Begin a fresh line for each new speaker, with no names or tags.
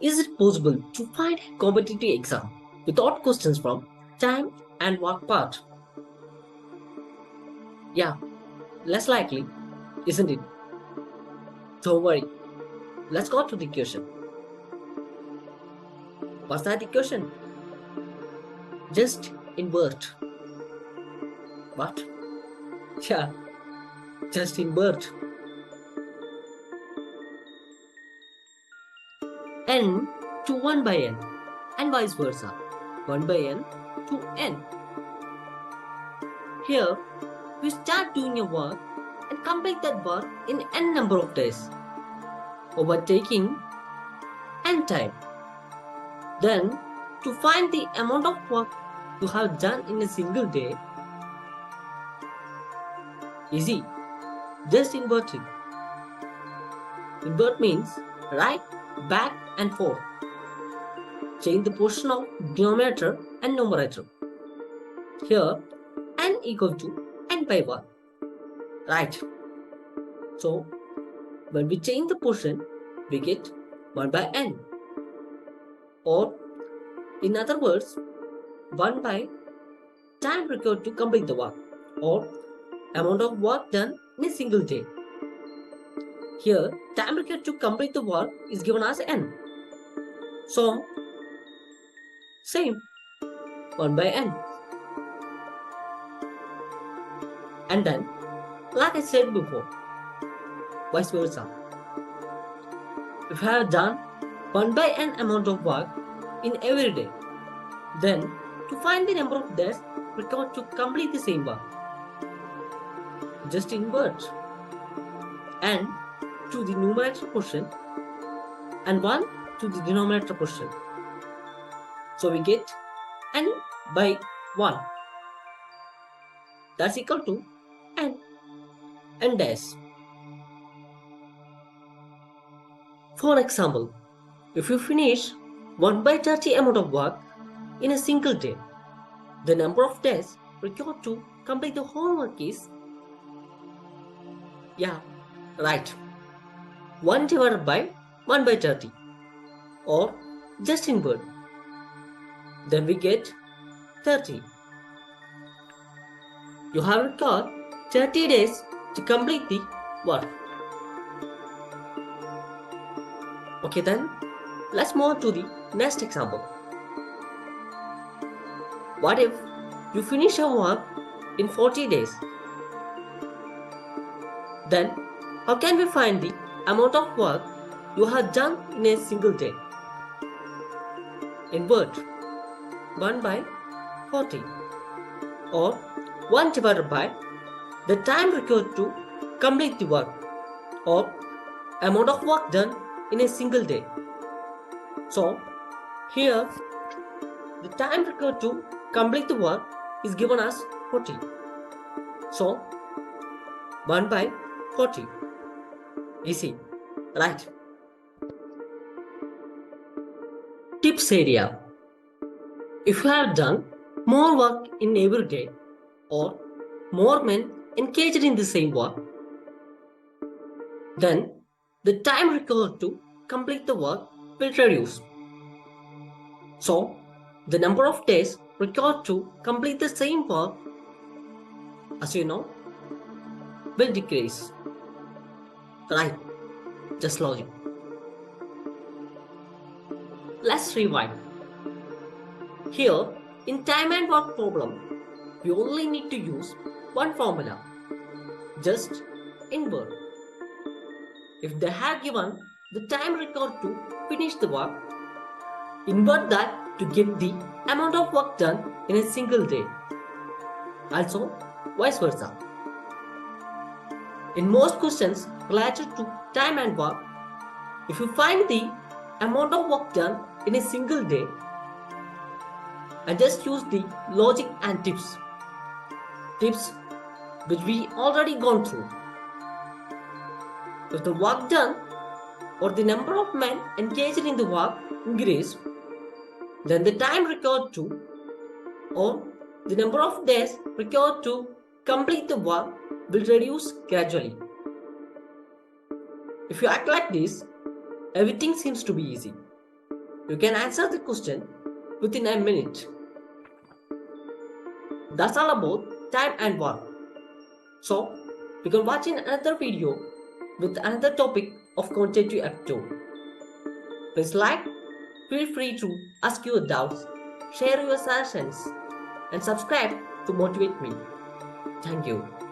Is it possible to find a competitive exam without questions from time and work part? Yeah, less likely, isn't it? Don't worry, let's go to the question. What's that equation? Just invert. What? Yeah, just invert. N to 1 by n and vice versa. 1 by n to n. Here, we start doing a work and complete that work in n number of days, overtaking n time. Then, to find the amount of work you have done in a single day, easy, just invert it. Invert means right, back and forth. Change the portion of denominator and numerator. Here, n equal to n by 1. Right. So, when we change the portion, we get 1 by n. Or, in other words, 1 by time required to complete the work, or amount of work done in a single day. Here, time required to complete the work is given as n. So, same, 1 by n. And then, like I said before, vice versa. If I have done 1 by n amount of work in every day, then to find the number of days required to complete the same work, just invert n to the numerator portion and 1 to the denominator portion. So we get n by 1. That's equal to n dash. For example, if you finish 1 by 30 amount of work in a single day, the number of days required to complete the whole work is, yeah, right, 1 divided by 1 by 30, or just invert. Then we get 30. You have required 30 days to complete the work. Okay then, let's move to the next example. What if you finish your work in 40 days? Then, how can we find the amount of work you have done in a single day? Invert 1 by 40, or 1 divided by the time required to complete the work, or amount of work done in a single day. So, here the time required to complete the work is given as 40. So, 1 by 40. Easy, right? Tips area. If you have done more work in every day, or more men engaged in the same work, then the time required to complete the work will reduce. So, the number of days required to complete the same work, as you know, will decrease. Right, just logic. Let's rewind. Here, in time and work problem, we only need to use one formula. Just invert. If they have given the time required to finish the work, invert that to get the amount of work done in a single day. Also, vice versa. In most questions related to time and work, if you find the amount of work done in a single day, I just use the logic and tips. Tips which we already gone through. If the work done or the number of men engaged in the work increase, then the time required to, or the number of days required to complete the work will reduce gradually. If you act like this, everything seems to be easy. You can answer the question within a minute. That's all about time and work. So, we can watch in another video with another topic of quantitative aptitude. Please like, feel free to ask your doubts, share your suggestions, and subscribe to motivate me. Thank you.